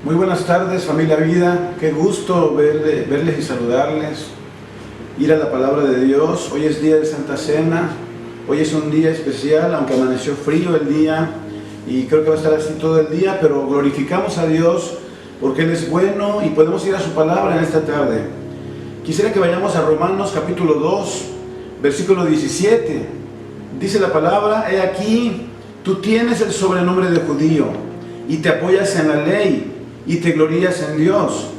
Muy buenas tardes, familia Vida. Qué gusto verles y saludarles. Ir a la palabra de Dios. Hoy es día de Santa Cena. Hoy es un día especial, aunque amaneció frío el día. Y creo que va a estar así todo el día, pero glorificamos a Dios porque Él es bueno y podemos ir a su palabra en esta tarde. Quisiera que vayamos a Romanos capítulo 2, versículo 17. Dice la palabra: he aquí, tú tienes el sobrenombre de judío y te apoyas en la ley y te glorías en Dios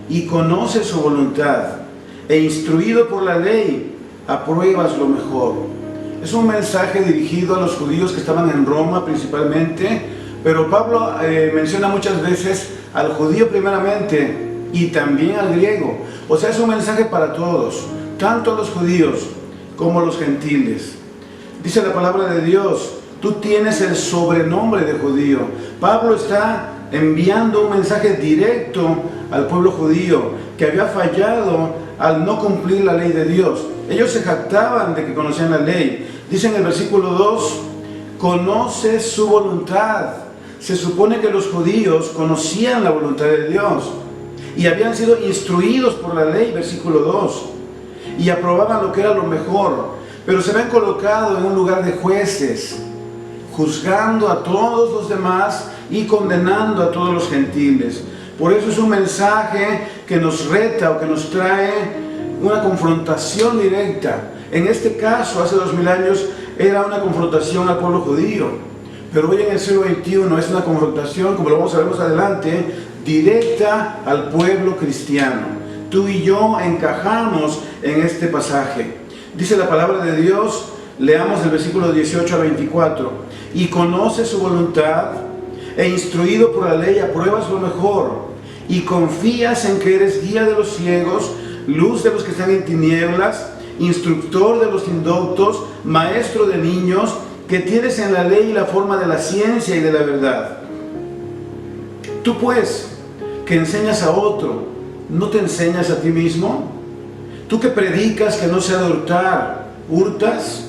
y conoces su voluntad e instruido por la ley apruebas lo mejor. Es un mensaje dirigido a los judíos que estaban en Roma principalmente, pero Pablo menciona muchas veces al judío primeramente y también al griego. O sea, es un mensaje para todos, tanto a los judíos como a los gentiles. Dice la palabra de Dios: tú tienes el sobrenombre de judío. Pablo está enviando un mensaje directo al pueblo judío que había fallado al no cumplir la ley de Dios. Ellos se jactaban de que conocían la ley. Dice en el versículo 2: conoce su voluntad. Se supone que los judíos conocían la voluntad de Dios y habían sido instruidos por la ley, versículo 2, y aprobaban lo que era lo mejor, pero se habían colocado en un lugar de jueces, juzgando a todos los demás y condenando a todos los gentiles. Por eso es un mensaje que nos reta o que nos trae una confrontación directa. En este caso, hace 2000 años, era una confrontación al pueblo judío, pero hoy en el siglo XXI es una confrontación, como lo vamos a ver más adelante, directa al pueblo cristiano. Tú y yo encajamos en este pasaje. Dice la palabra de Dios, leamos el versículo 18 a 24. Y conoces su voluntad, e instruido por la ley apruebas lo mejor, y confías en que eres guía de los ciegos, luz de los que están en tinieblas, instructor de los indoctos, maestro de niños, que tienes en la ley la forma de la ciencia y de la verdad. Tú pues, que enseñas a otro, ¿no te enseñas a ti mismo? Tú que predicas que no se ha de hurtar, ¿hurtas?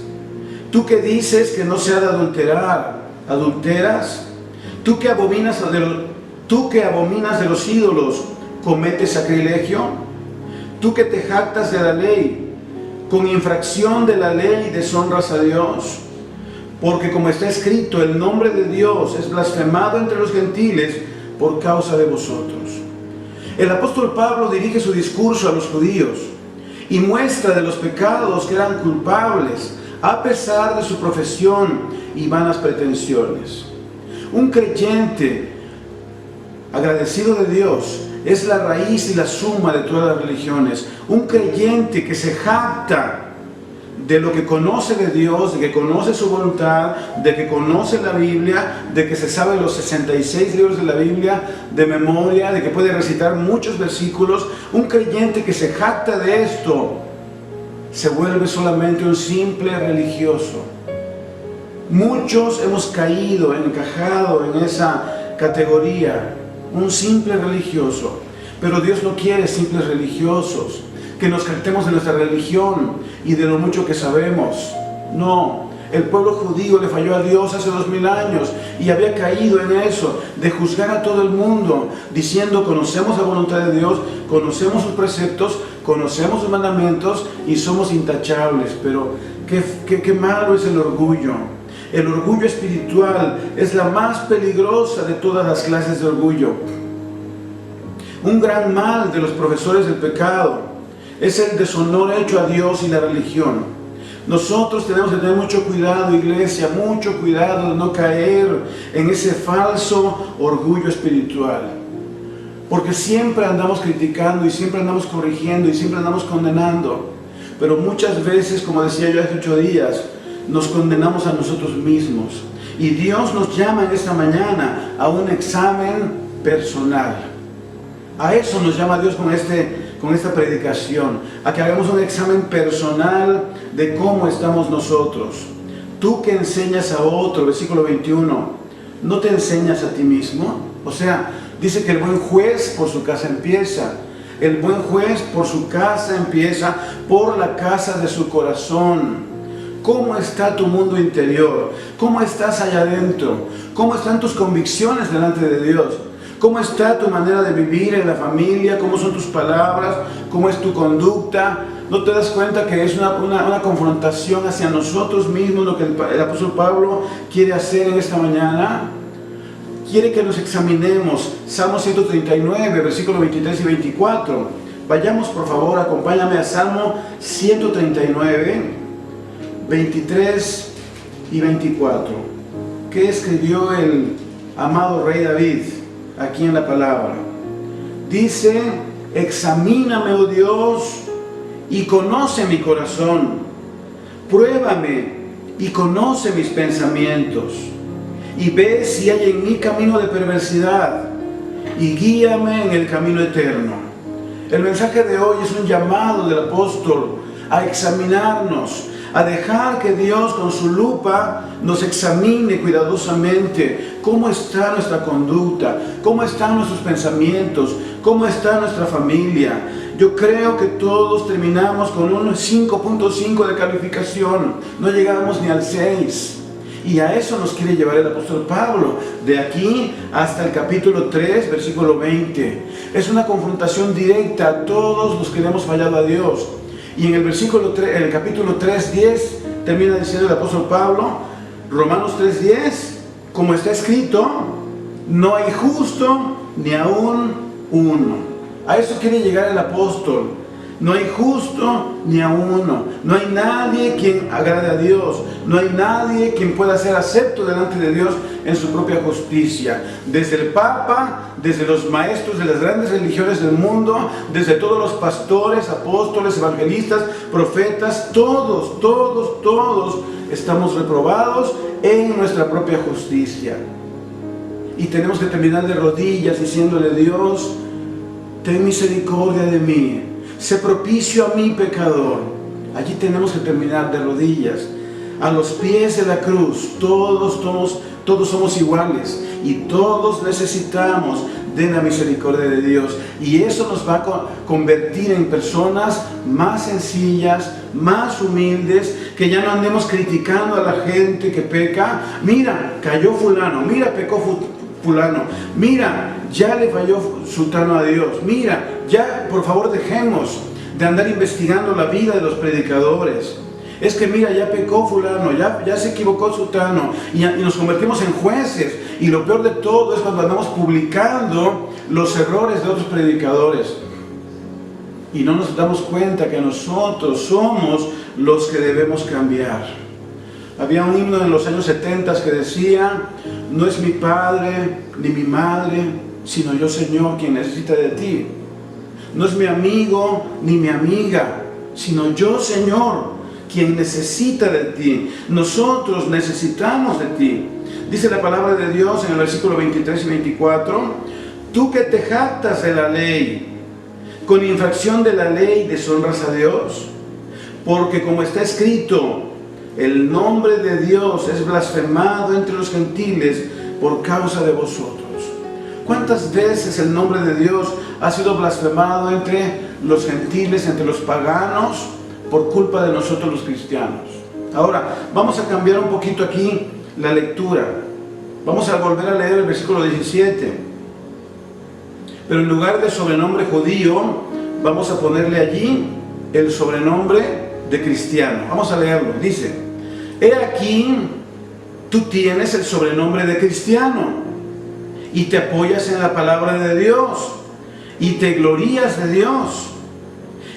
Tú que dices que no se ha de adulterar, ¿adulteras? Tú que abominas de los ídolos, ¿cometes sacrilegio? Tú que te jactas de la ley, con infracción de la ley deshonras a Dios. Porque como está escrito, el nombre de Dios es blasfemado entre los gentiles por causa de vosotros. El apóstol Pablo dirige su discurso a los judíos y muestra de los pecados que eran culpables a pesar de su profesión y vanas pretensiones. Un creyente agradecido de Dios es la raíz y la suma de todas las religiones. Un creyente que se jacta de lo que conoce de Dios, de que conoce su voluntad, de que conoce la Biblia, de que se sabe los 66 libros de la Biblia de memoria, de que puede recitar muchos versículos. Un creyente que se jacta de esto se vuelve solamente un simple religioso. Muchos hemos caído, encajado en esa categoría, un simple religioso. Pero Dios no quiere simples religiosos, que nos jactemos de nuestra religión y de lo mucho que sabemos. No, el pueblo judío le falló a Dios hace 2000 años y había caído en eso, de juzgar a todo el mundo, diciendo: conocemos la voluntad de Dios, conocemos sus preceptos, conocemos sus mandamientos y somos intachables. Pero qué malo es el orgullo. El orgullo espiritual es la más peligrosa de todas las clases de orgullo. Un gran mal de los profesores del pecado es el deshonor hecho a Dios y la religión. Nosotros tenemos que tener mucho cuidado, iglesia, mucho cuidado de no caer en ese falso orgullo espiritual. Porque siempre andamos criticando y siempre andamos corrigiendo y siempre andamos condenando. Pero muchas veces, como decía yo hace 8 días, nos condenamos a nosotros mismos. Y Dios nos llama en esta mañana a un examen personal. A eso nos llama Dios con esta predicación, a que hagamos un examen personal de cómo estamos nosotros. Tú que enseñas a otro, versículo 21, ¿no te enseñas a ti mismo? O sea, dice que el buen juez por su casa empieza. El buen juez por su casa empieza, por la casa de su corazón. ¿Cómo está tu mundo interior? ¿Cómo estás allá adentro? ¿Cómo están tus convicciones delante de Dios? ¿Cómo está tu manera de vivir en la familia? ¿Cómo son tus palabras? ¿Cómo es tu conducta? ¿No te das cuenta que es una confrontación hacia nosotros mismos lo que el apóstol Pablo quiere hacer en esta mañana? Quiere que nos examinemos. Salmo 139, versículos 23 y 24. Vayamos, por favor, acompáñame a Salmo 139, 23 y 24. ¿Qué escribió el amado rey David aquí en la palabra? Dice: examíname, oh Dios, y conoce mi corazón. Pruébame y conoce mis pensamientos. Y ve si hay en mí camino de perversidad, y guíame en el camino eterno. El mensaje de hoy es un llamado del apóstol a examinarnos, a dejar que Dios con su lupa nos examine cuidadosamente cómo está nuestra conducta, cómo están nuestros pensamientos, cómo está nuestra familia. Yo creo que todos terminamos con un 5.5 de calificación, no llegamos ni al 6. Y a eso nos quiere llevar el apóstol Pablo, de aquí hasta el capítulo 3, versículo 20. Es una confrontación directa a todos los que le hemos fallado a Dios. Y en el versículo 3, en el capítulo 3:10, termina diciendo el apóstol Pablo, Romanos 3:10, como está escrito, no hay justo ni aún uno. A eso quiere llegar el apóstol. No hay justo ni a uno. No hay nadie quien agrade a Dios. No hay nadie quien pueda ser acepto delante de Dios en su propia justicia. Desde el Papa, desde los maestros de las grandes religiones del mundo, desde todos los pastores, apóstoles, evangelistas, profetas, todos estamos reprobados en nuestra propia justicia. Y tenemos que terminar de rodillas diciéndole: Dios, ten misericordia de mí. Sé propicio a mi pecador. Allí tenemos que terminar de rodillas, a los pies de la cruz. Todos somos iguales y todos necesitamos de la misericordia de Dios. Y eso nos va a convertir en personas más sencillas, más humildes, que ya no andemos criticando a la gente que peca. Mira, cayó fulano, mira, pecó fulano, mira, ya le falló sultano a Dios, mira, ya por favor dejemos de andar investigando la vida de los predicadores. Es que mira, ya pecó fulano, ya se equivocó sultano, y nos convertimos en jueces. Y lo peor de todo es cuando andamos publicando los errores de otros predicadores y no nos damos cuenta que nosotros somos los que debemos cambiar. Había un himno en los años 70 que decía: no es mi padre ni mi madre, sino yo, Señor, quien necesita de ti. No es mi amigo ni mi amiga, sino yo, Señor, quien necesita de ti. Nosotros necesitamos de ti. Dice la palabra de Dios en el versículo 23 y 24: tú que te jactas de la ley, con infracción de la ley deshonras a Dios, porque como está escrito, el nombre de Dios es blasfemado entre los gentiles por causa de vosotros. ¿Cuántas veces el nombre de Dios ha sido blasfemado entre los gentiles, entre los paganos, por culpa de nosotros los cristianos? Ahora, vamos a cambiar un poquito aquí la lectura. Vamos a volver a leer el versículo 17. Pero en lugar de sobrenombre judío, vamos a ponerle allí el sobrenombre de cristiano. Vamos a leerlo. Dice: he aquí, tú tienes el sobrenombre de cristiano y te apoyas en la palabra de Dios y te glorías de Dios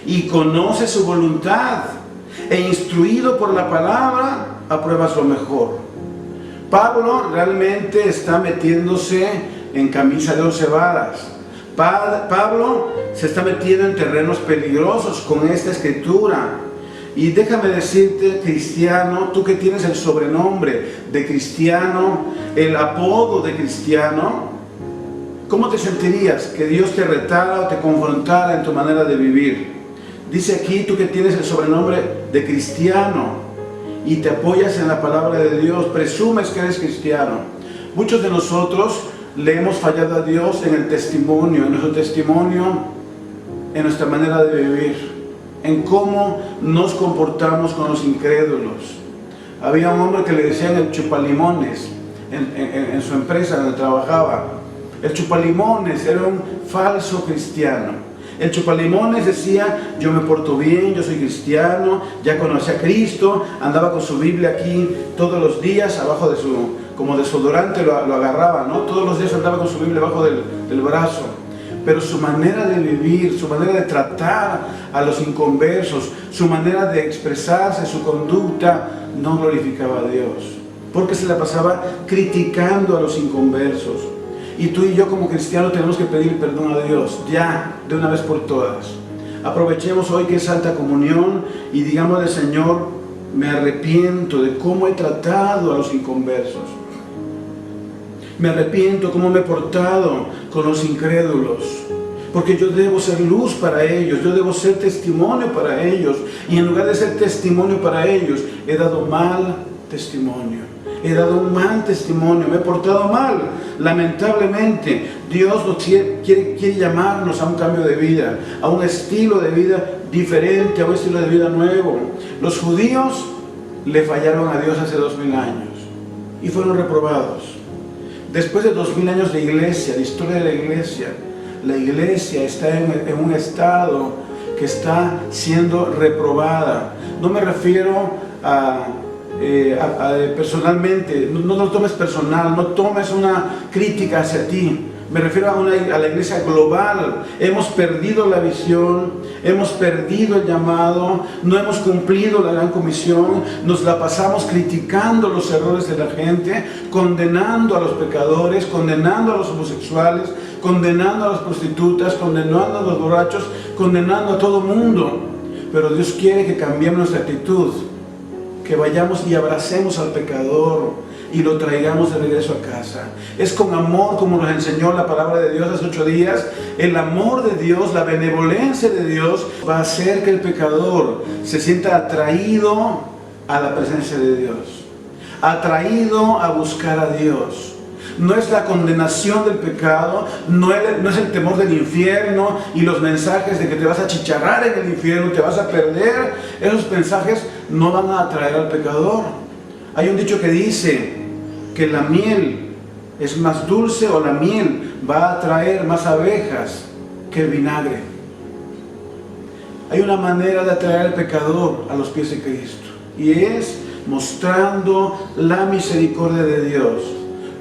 y conoces su voluntad e instruido por la palabra apruebas lo mejor. Pablo realmente está metiéndose en camisa de 11 varas. Pablo se está metiendo en terrenos peligrosos con esta escritura. Y déjame decirte, cristiano, tú que tienes el sobrenombre de cristiano, el apodo de cristiano, ¿cómo te sentirías que Dios te retara o te confrontara en tu manera de vivir? Dice aquí, tú que tienes el sobrenombre de cristiano y te apoyas en la palabra de Dios, presumes que eres cristiano. Muchos de nosotros le hemos fallado a Dios en el testimonio, en nuestro testimonio, en nuestra manera de vivir, en cómo nos comportamos con los incrédulos. Había un hombre que le decían el chupalimones en su empresa donde trabajaba, El chupalimones era un falso cristiano. El chupalimones decía, yo me porto bien, yo soy cristiano, ya conocí a Cristo, andaba con su Biblia aquí todos los días, abajo de su, como desodorante lo agarraba, ¿no? Todos los días andaba con su Biblia abajo del brazo. Pero su manera de vivir, su manera de tratar a los inconversos, su manera de expresarse, su conducta, no glorificaba a Dios. Porque se la pasaba criticando a los inconversos. Y tú y yo como cristianos tenemos que pedir perdón a Dios, ya, de una vez por todas. Aprovechemos hoy que es Santa Comunión y digámosle, Señor, me arrepiento de cómo he tratado a los inconversos. Me arrepiento cómo me he portado con los incrédulos. Porque yo debo ser luz para ellos, yo debo ser testimonio para ellos. Y en lugar de ser testimonio para ellos, he dado mal testimonio. He dado un mal testimonio, me he portado mal. Lamentablemente, Dios nos quiere llamarnos a un cambio de vida, a un estilo de vida diferente, a un estilo de vida nuevo. Los judíos le fallaron a Dios hace 2000 años y fueron reprobados. Después de 2000 años de iglesia, de historia de la iglesia está en un estado que está siendo reprobada. No me refiero personalmente, no lo tomes personal, no tomes una crítica hacia ti. Me refiero a la iglesia global. Hemos perdido la visión, hemos perdido el llamado, no hemos cumplido la gran comisión, nos la pasamos criticando los errores de la gente, condenando a los pecadores, condenando a los homosexuales, condenando a las prostitutas, condenando a los borrachos, condenando a todo mundo. Pero Dios quiere que cambiemos nuestra actitud, que vayamos y abracemos al pecador y lo traigamos de regreso a casa. Es con amor, como nos enseñó la palabra de Dios hace 8 días. El amor de Dios, la benevolencia de Dios va a hacer que el pecador se sienta atraído a la presencia de Dios, atraído a buscar a Dios. No es la condenación del pecado, no es el temor del infierno y los mensajes de que te vas a achicharrar en el infierno, te vas a perder. Esos mensajes no van a atraer al pecador. Hay un dicho que dice que la miel es más dulce, o la miel va a atraer más abejas que el vinagre. Hay una manera de atraer al pecador a los pies de Cristo, y es mostrando la misericordia de Dios.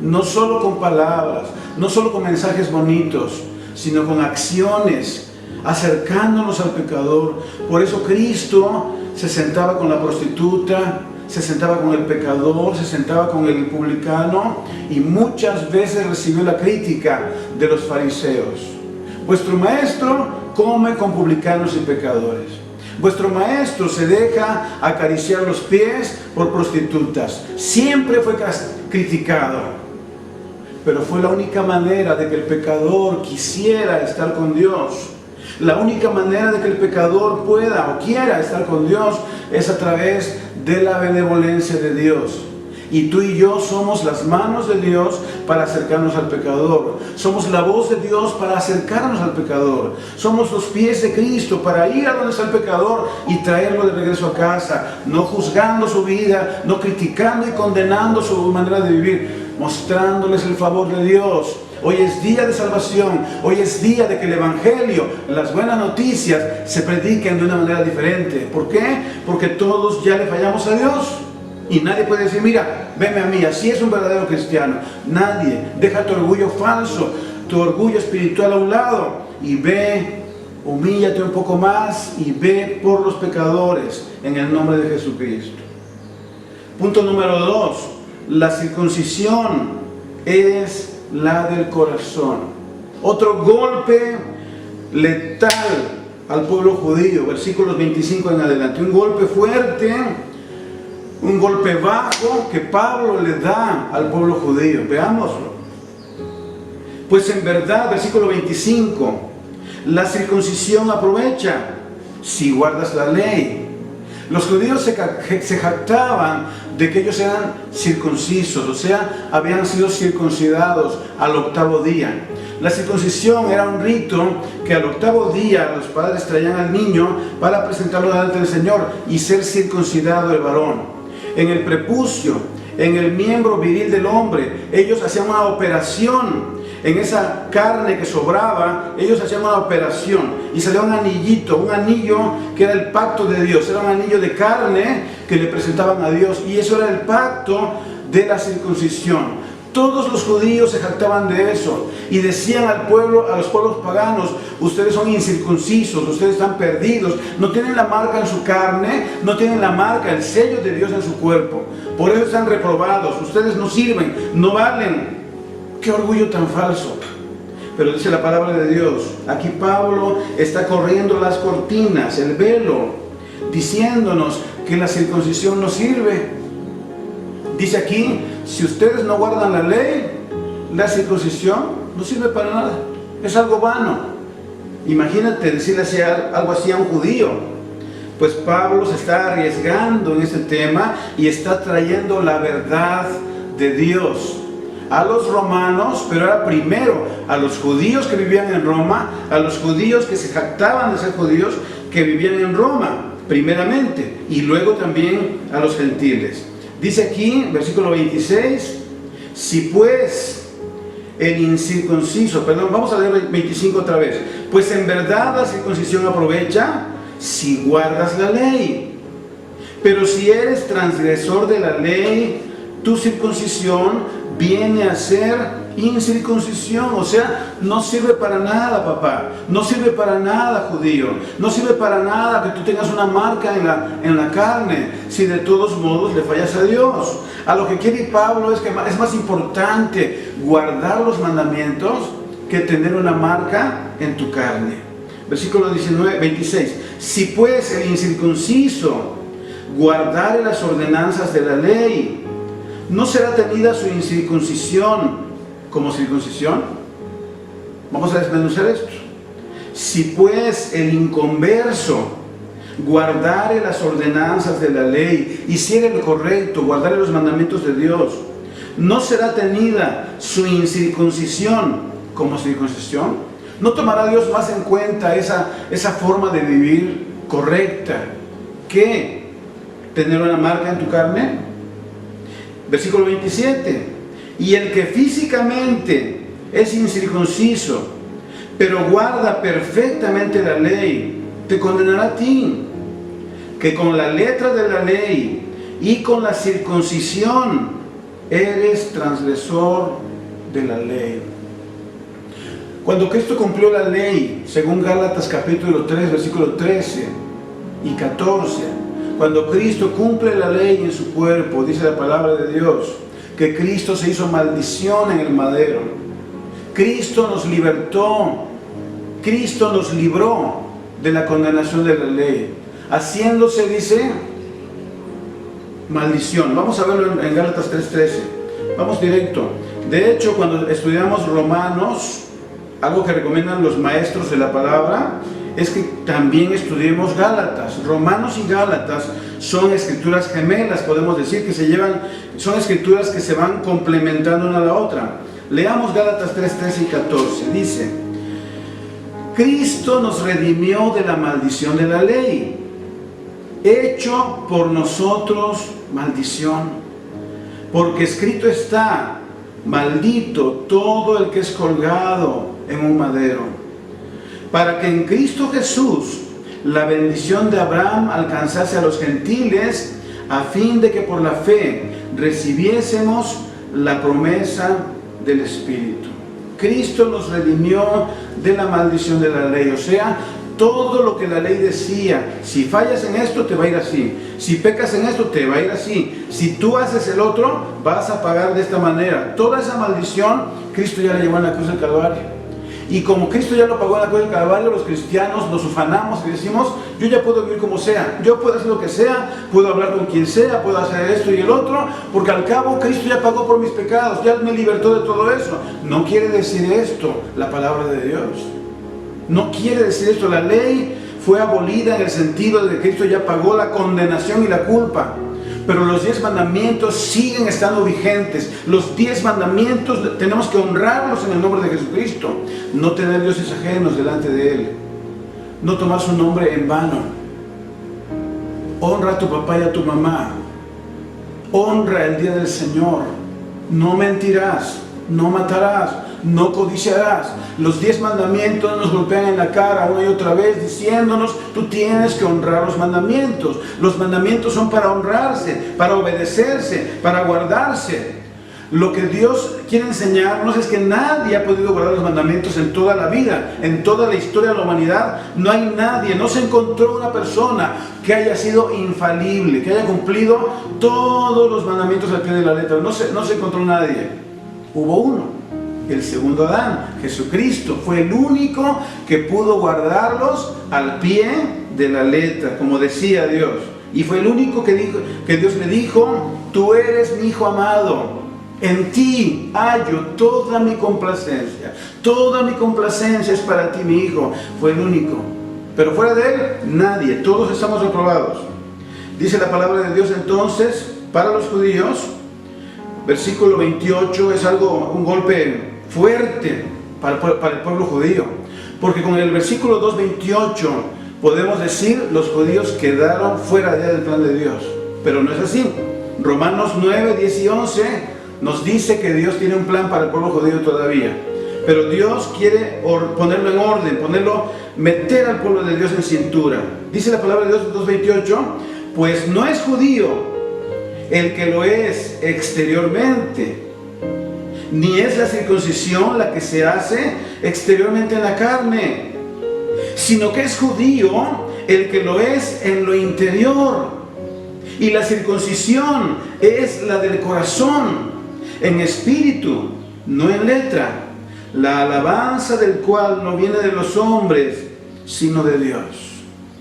No solo con palabras, no solo con mensajes bonitos, sino con acciones, acercándonos al pecador. Por eso Cristo se sentaba con la prostituta, se sentaba con el pecador, se sentaba con el publicano, y muchas veces recibió la crítica de los fariseos. Vuestro maestro come con publicanos y pecadores. Vuestro maestro se deja acariciar los pies por prostitutas. Siempre fue criticado. Pero fue la única manera de que el pecador quisiera estar con Dios. La única manera de que el pecador pueda o quiera estar con Dios es a través de la benevolencia de Dios. Y tú y yo somos las manos de Dios para acercarnos al pecador. Somos la voz de Dios para acercarnos al pecador. Somos los pies de Cristo para ir a donde está el pecador y traerlo de regreso a casa. No juzgando su vida, no criticando y condenando su manera de vivir, mostrándoles el favor de Dios. Hoy es día de salvación, hoy es día de que el Evangelio, las buenas noticias, se prediquen de una manera diferente. ¿Por qué? Porque todos ya le fallamos a Dios. Y nadie puede decir, mira, venme a mí, así es un verdadero cristiano. Nadie. Deja tu orgullo falso, tu orgullo espiritual a un lado, y ve, humíllate un poco más y ve por los pecadores en el nombre de Jesucristo. Punto número 2. La circuncisión es la del corazón. Otro golpe letal al pueblo judío, versículos 25 en adelante. Un golpe fuerte, un golpe bajo que Pablo le da al pueblo judío. Veámoslo. Pues en verdad, versículo 25, la circuncisión aprovecha si guardas la ley. Los judíos se jactaban de que ellos eran circuncisos, o sea, habían sido circuncidados al 8º día. La circuncisión era un rito que al 8º día los padres traían al niño para presentarlo delante del Señor y ser circuncidado el varón. En el prepucio, en el miembro viril del hombre, ellos hacían una operación en esa carne que sobraba, ellos hacían una operación y salía un anillito, un anillo que era el pacto de Dios, era un anillo de carne que le presentaban a Dios, y eso era el pacto de la circuncisión. Todos los judíos se jactaban de eso y decían al pueblo, a los pueblos paganos: ustedes son incircuncisos, ustedes están perdidos, no tienen la marca en su carne, no tienen la marca, el sello de Dios en su cuerpo, por eso están reprobados, ustedes no sirven, no valen. ¡Qué orgullo tan falso! Pero dice la palabra de Dios, aquí Pablo está corriendo las cortinas, el velo, diciéndonos que la circuncisión no sirve. Dice aquí: si ustedes no guardan la ley, la circuncisión no sirve para nada, es algo vano. Imagínate decirle algo así a un judío. Pues Pablo se está arriesgando en este tema y está trayendo la verdad de Dios a los romanos, pero era primero a los judíos que vivían en Roma, a los judíos que se jactaban de ser judíos que vivían en Roma, primeramente, y luego también a los gentiles. Dice aquí, versículo 26, si pues el incircunciso, vamos a leer el 25 otra vez. Pues en verdad la circuncisión aprovecha si guardas la ley. Pero si eres transgresor de la ley, tu circuncisión viene a ser incircuncisión. O sea, no sirve para nada, papá. No sirve para nada, judío. No sirve para nada que tú tengas una marca en la carne, si de todos modos le fallas a Dios. A lo que quiere Pablo es que es más importante guardar los mandamientos que tener una marca en tu carne. Versículo 26. Si pues el incircunciso guardare las ordenanzas de la ley, ¿no será tenida su incircuncisión como circuncisión? Vamos a desmenuzar esto. Si pues el inconverso guardare las ordenanzas de la ley, hiciere lo correcto, guardare los mandamientos de Dios, ¿no será tenida su incircuncisión como circuncisión? ¿No tomará Dios más en cuenta esa forma de vivir correcta que tener una marca en tu carne? Versículo 27. Y el que físicamente es incircunciso, pero guarda perfectamente la ley, te condenará a ti, que con la letra de la ley y con la circuncisión eres transgresor de la ley. Cuando Cristo cumplió la ley, según Gálatas capítulo 3, versículo 13 y 14, cuando Cristo cumple la ley en su cuerpo, dice la palabra de Dios, que Cristo se hizo maldición en el madero. Cristo nos libertó, Cristo nos libró de la condenación de la ley, haciéndose, dice, maldición. Vamos a verlo en Gálatas 3:13. Vamos directo. De hecho, cuando estudiamos Romanos, algo que recomiendan los maestros de la palabra es que también estudiemos Gálatas. Romanos y Gálatas son escrituras gemelas, podemos decir, que son escrituras que se van complementando una a la otra. Leamos Gálatas 3:13 y 14. Dice: Cristo nos redimió de la maldición de la ley, hecho por nosotros maldición, porque escrito está: maldito todo el que es colgado en un madero, para que en Cristo Jesús la bendición de Abraham alcanzase a los gentiles, a fin de que por la fe recibiésemos la promesa del Espíritu. Cristo nos redimió de la maldición de la ley, o sea, todo lo que la ley decía: si fallas en esto te va a ir así, si pecas en esto te va a ir así, si tú haces el otro vas a pagar de esta manera. Toda esa maldición Cristo ya la llevó en la cruz del Calvario. Y como Cristo ya lo pagó en la cruz del Calvario, los cristianos nos ufanamos y decimos: yo ya puedo vivir como sea, yo puedo hacer lo que sea, puedo hablar con quien sea, puedo hacer esto y el otro, porque al cabo Cristo ya pagó por mis pecados, ya me libertó de todo eso. No quiere decir esto la palabra de Dios. No quiere decir esto. La ley fue abolida en el sentido de que Cristo ya pagó la condenación y la culpa. Pero los 10 mandamientos siguen estando vigentes. Los 10 mandamientos tenemos que honrarlos en el nombre de Jesucristo. No tener dioses ajenos delante de Él. No tomar su nombre en vano. Honra a tu papá y a tu mamá. Honra el día del Señor. No mentirás. No matarás. no codiciarás. Los 10 mandamientos nos golpean en la cara una y otra vez diciéndonos, tú tienes que honrar los mandamientos. Los mandamientos son para honrarse, para obedecerse, para guardarse. Lo que Dios quiere enseñarnos es que nadie ha podido guardar los mandamientos en toda la vida, en toda la historia de la humanidad. No hay nadie, no se encontró una persona que haya sido infalible, que haya cumplido todos los mandamientos al pie de la letra. No se encontró nadie. Hubo uno, el segundo Adán, Jesucristo. Fue el único que pudo guardarlos al pie de la letra, como decía Dios. Y fue el único que Dios le dijo, tú eres mi hijo amado. En ti hallo toda mi complacencia. Toda mi complacencia es para ti, mi hijo. Fue el único. Pero fuera de él, nadie. Todos estamos reprobados. Dice la palabra de Dios entonces, para los judíos, versículo 28, es un golpe fuerte para el pueblo judío. Porque con el versículo 2:28 podemos decir, los judíos quedaron fuera del plan de Dios. Pero no es así. Romanos 9, 10 y 11 nos dice que Dios tiene un plan para el pueblo judío todavía. Pero Dios quiere ponerlo en orden, meter al pueblo de Dios en cintura. Dice la palabra de Dios 2:28, pues no es judío el que lo es exteriormente, ni es la circuncisión la que se hace exteriormente en la carne, sino que es judío el que lo es en lo interior. Y la circuncisión es la del corazón, en espíritu, no en letra, la alabanza del cual no viene de los hombres, sino de Dios.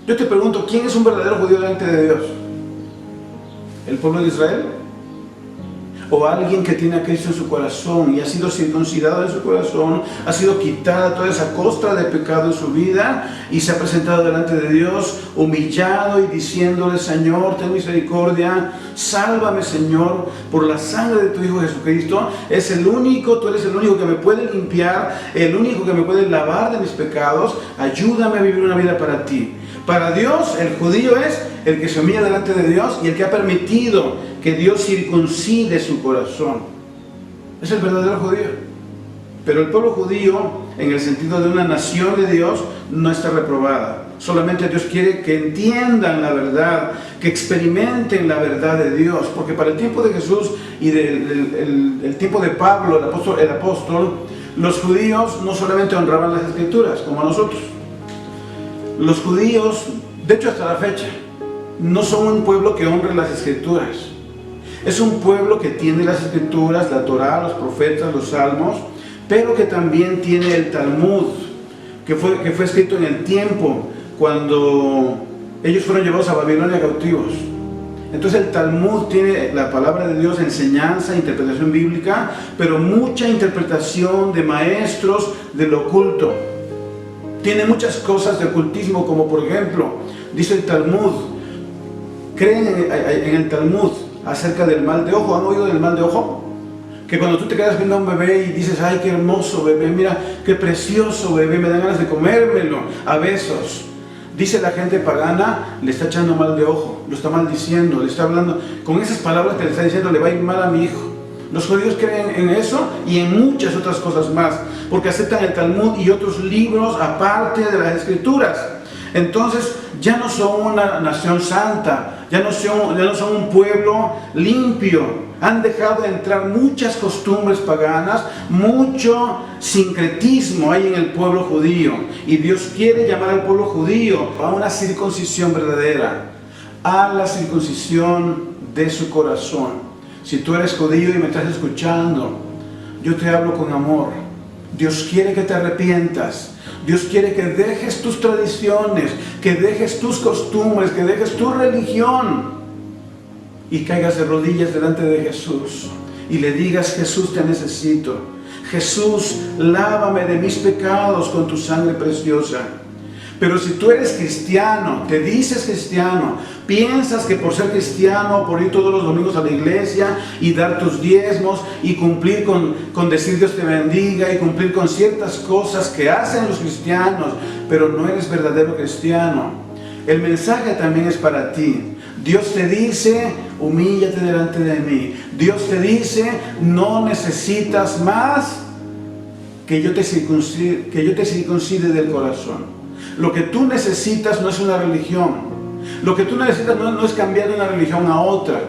Yo te pregunto, ¿quién es un verdadero judío delante de Dios? ¿El pueblo de Israel? ¿O alguien que tiene a Cristo en su corazón y ha sido circuncidado en su corazón, ha sido quitada toda esa costra de pecado en su vida y se ha presentado delante de Dios humillado y diciéndole, Señor, ten misericordia, sálvame, Señor, por la sangre de tu Hijo Jesucristo? Es el único, tú eres el único que me puede limpiar, el único que me puede lavar de mis pecados. Ayúdame a vivir una vida para ti. Para Dios, el judío es el que se humilla delante de Dios y el que ha permitido que Dios circuncide su corazón. Es el verdadero judío. Pero el pueblo judío, en el sentido de una nación de Dios, no está reprobada. Solamente Dios quiere que entiendan la verdad, que experimenten la verdad de Dios. Porque para el tiempo de Jesús y el tiempo de Pablo, el apóstol, los judíos no solamente honraban las Escrituras, como nosotros. Los judíos, de hecho hasta la fecha, no son un pueblo que honre las Escrituras. Es un pueblo que tiene las Escrituras, la Torá, los profetas, los salmos, pero que también tiene el Talmud, que fue escrito en el tiempo cuando ellos fueron llevados a Babilonia cautivos. Entonces el Talmud tiene la palabra de Dios, enseñanza, interpretación bíblica, pero mucha interpretación de maestros del oculto. Tiene muchas cosas de ocultismo, como por ejemplo, dice el Talmud, creen en el Talmud acerca del mal de ojo. ¿Han oído del mal de ojo? Que cuando tú te quedas viendo a un bebé y dices, ay, qué hermoso bebé, mira, qué precioso bebé, me dan ganas de comérmelo a besos. Dice la gente pagana, le está echando mal de ojo, lo está maldiciendo, le está hablando, con esas palabras que le está diciendo, le va a ir mal a mi hijo. Los judíos creen en eso y en muchas otras cosas más, porque aceptan el Talmud y otros libros aparte de las Escrituras. Entonces ya no son una nación santa, ya no son un pueblo limpio. Han dejado de entrar muchas costumbres paganas, mucho sincretismo hay en el pueblo judío. Y Dios quiere llamar al pueblo judío a una circuncisión verdadera, a la circuncisión de su corazón. Si tú eres judío y me estás escuchando, yo te hablo con amor. Dios quiere que te arrepientas. Dios quiere que dejes tus tradiciones, que dejes tus costumbres, que dejes tu religión y caigas de rodillas delante de Jesús y le digas, Jesús, te necesito. Jesús, lávame de mis pecados con tu sangre preciosa. Pero si tú eres cristiano, te dices cristiano, piensas que por ser cristiano, por ir todos los domingos a la iglesia y dar tus diezmos y cumplir con decir Dios te bendiga y cumplir con ciertas cosas que hacen los cristianos, pero no eres verdadero cristiano, el mensaje también es para ti. Dios te dice, humíllate delante de mí. Dios te dice, no necesitas más que yo te circuncide del corazón. Lo que tú necesitas no es una religión. Lo que tú necesitas no es cambiar de una religión a otra.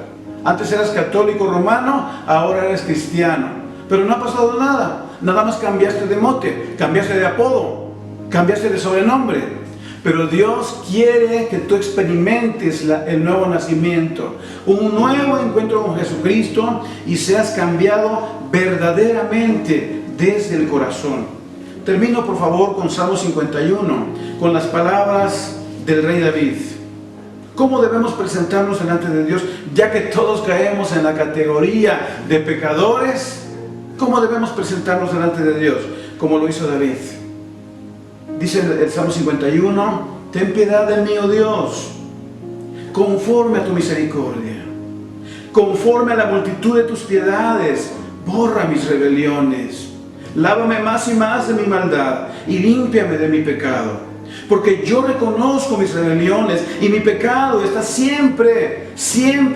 Antes eras católico romano, ahora eres cristiano. Pero no ha pasado nada. Nada más cambiaste de mote, cambiaste de apodo, cambiaste de sobrenombre. Pero Dios quiere que tú experimentes el nuevo nacimiento, un nuevo encuentro con Jesucristo y seas cambiado verdaderamente desde el corazón. Termino por favor con Salmo 51, con las palabras del rey David. ¿Cómo debemos presentarnos delante de Dios? Ya que todos caemos en la categoría de pecadores, ¿cómo debemos presentarnos delante de Dios? Como lo hizo David. Dice el Salmo 51, ten piedad de mí, oh Dios, conforme a tu misericordia, conforme a la multitud de tus piedades, borra mis rebeliones, lávame más y más de mi maldad y límpiame de mi pecado, porque yo reconozco mis rebeliones y mi pecado está siempre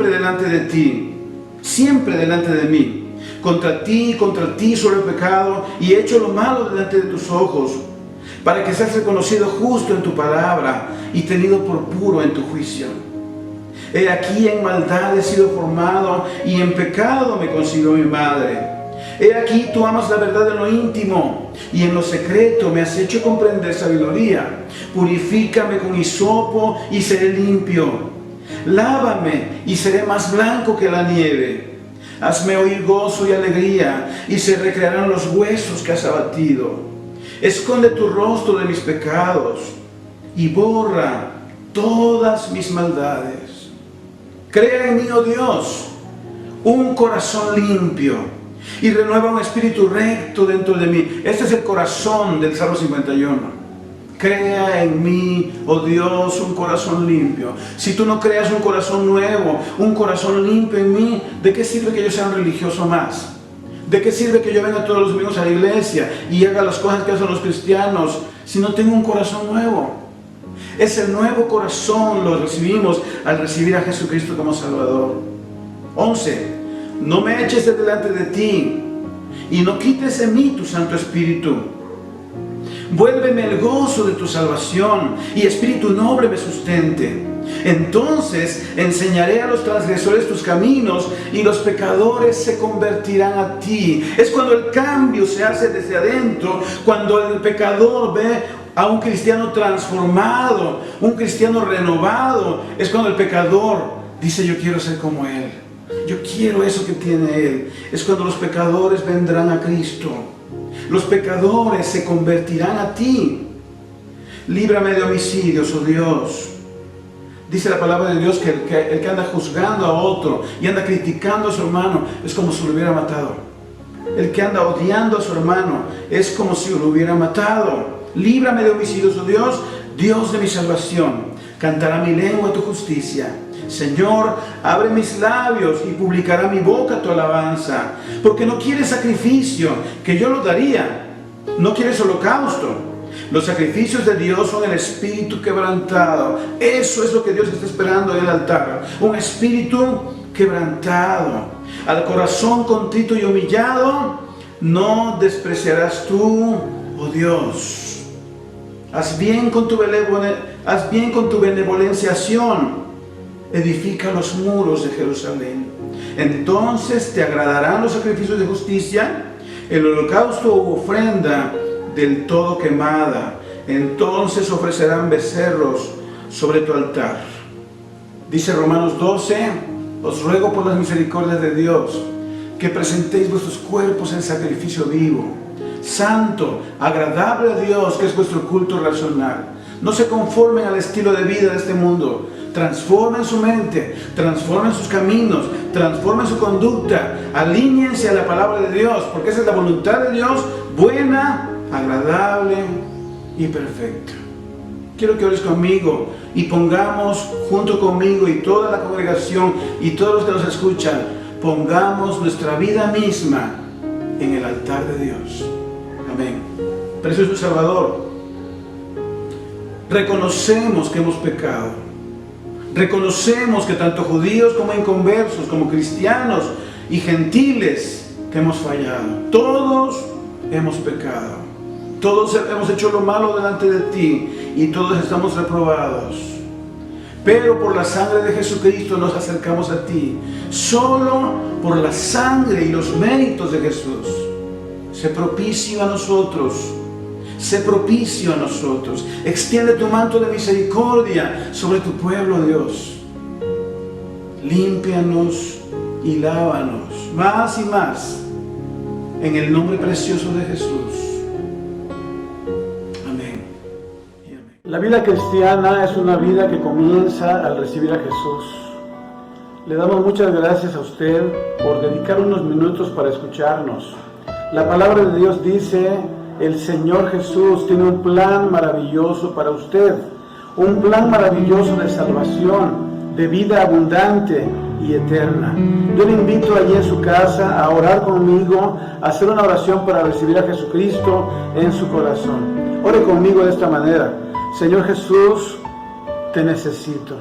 delante de ti, siempre delante de mí. Contra ti solo he pecado y he hecho lo malo delante de tus ojos, para que seas reconocido justo en tu palabra y tenido por puro en tu juicio. He aquí en maldad he sido formado y en pecado me concibió mi madre. He aquí tú amas la verdad en lo íntimo y en lo secreto me has hecho comprender sabiduría. Purifícame con hisopo y seré limpio. Lávame y seré más blanco que la nieve. Hazme oír gozo y alegría y se recrearán los huesos que has abatido. Esconde tu rostro de mis pecados y borra todas mis maldades. Crea en mí, oh Dios, un corazón limpio y renueva un espíritu recto dentro de mí. Este es el corazón del Salmo 51. Crea en mí, oh Dios, un corazón limpio. Si tú no creas un corazón nuevo, un corazón limpio en mí, ¿de qué sirve que yo sea un religioso más? ¿De qué sirve que yo venga todos los domingos a la iglesia y haga las cosas que hacen los cristianos si no tengo un corazón nuevo? Ese nuevo corazón lo recibimos al recibir a Jesucristo como Salvador. 11. No me eches de delante de ti y no quites de mí tu Santo Espíritu. Vuélveme el gozo de tu salvación y espíritu noble me sustente. Entonces enseñaré a los transgresores tus caminos y los pecadores se convertirán a ti. Es cuando el cambio se hace desde adentro, cuando el pecador ve a un cristiano transformado, un cristiano renovado. Es cuando el pecador dice: yo quiero ser como él, yo quiero eso que tiene él. Es cuando los pecadores vendrán a Cristo. Los pecadores se convertirán a ti. Líbrame de homicidios, oh Dios. Dice la palabra de Dios que el que anda juzgando a otro y anda criticando a su hermano es como si lo hubiera matado. El que anda odiando a su hermano es como si lo hubiera matado. Líbrame de homicidios, oh Dios, Dios de mi salvación. Cantará mi lengua tu justicia. Señor, abre mis labios y publicará mi boca tu alabanza. Porque no quieres sacrificio, que yo lo daría. No quieres holocausto. Los sacrificios de Dios son el espíritu quebrantado. Eso es lo que Dios está esperando en el altar. Un espíritu quebrantado. Al corazón contrito y humillado no despreciarás tú, oh Dios. Haz bien con tu benevolenciación. Edifica los muros de Jerusalén. Entonces te agradarán los sacrificios de justicia, el holocausto u ofrenda del todo quemada. Entonces ofrecerán becerros sobre tu altar. Dice Romanos 12: os ruego por las misericordias de Dios que presentéis vuestros cuerpos en sacrificio vivo, santo, agradable a Dios, que es vuestro culto racional. No se conformen al estilo de vida de este mundo. Transformen su mente, transformen sus caminos, transformen su conducta, alíñense a la palabra de Dios, porque esa es la voluntad de Dios, buena, agradable y perfecta. Quiero que ores conmigo y pongamos junto conmigo y toda la congregación y todos los que nos escuchan, pongamos nuestra vida misma en el altar de Dios. Amén. Precioso Salvador, reconocemos que hemos pecado. Reconocemos que tanto judíos como inconversos, como cristianos y gentiles, que hemos fallado. Todos hemos pecado. Todos hemos hecho lo malo delante de ti y todos estamos reprobados. Pero por la sangre de Jesucristo nos acercamos a ti. Solo por la sangre y los méritos de Jesús. Sé propicio a nosotros. Sé propicio a nosotros. Extiende tu manto de misericordia sobre tu pueblo, Dios. Límpianos y lávanos más y más en el nombre precioso de Jesús. Amén. Y amén. La vida cristiana es una vida que comienza al recibir a Jesús. Le damos muchas gracias a usted por dedicar unos minutos para escucharnos. La palabra de Dios dice: el Señor Jesús tiene un plan maravilloso para usted, un plan maravilloso de salvación, de vida abundante y eterna. Yo le invito allí en su casa a orar conmigo, a hacer una oración para recibir a Jesucristo en su corazón. Ore conmigo de esta manera: Señor Jesús, te necesito.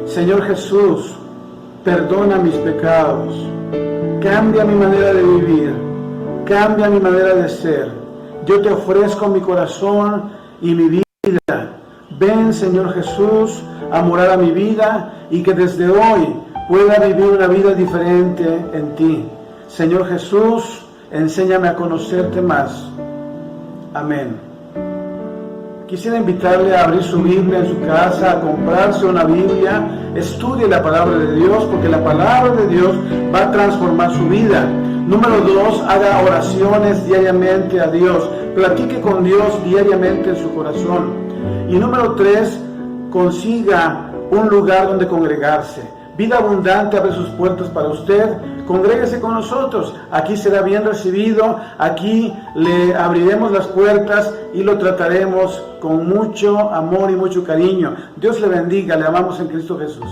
Señor Jesús, perdona mis pecados, cambia mi manera de vivir, cambia mi manera de ser. Yo te ofrezco mi corazón y mi vida. Ven, Señor Jesús, a morar a mi vida y que desde hoy pueda vivir una vida diferente en ti. Señor Jesús, enséñame a conocerte más. Amén. Quisiera invitarle a abrir su Biblia en su casa, a comprarse una Biblia. Estudie la palabra de Dios, porque la palabra de Dios va a transformar su vida. Número 2, haga oraciones diariamente a Dios. Platique con Dios diariamente en su corazón. Y número 3, consiga un lugar donde congregarse. Vida Abundante abre sus puertas para usted. Congréguese con nosotros. Aquí será bien recibido. Aquí le abriremos las puertas y lo trataremos con mucho amor y mucho cariño. Dios le bendiga. Le amamos en Cristo Jesús.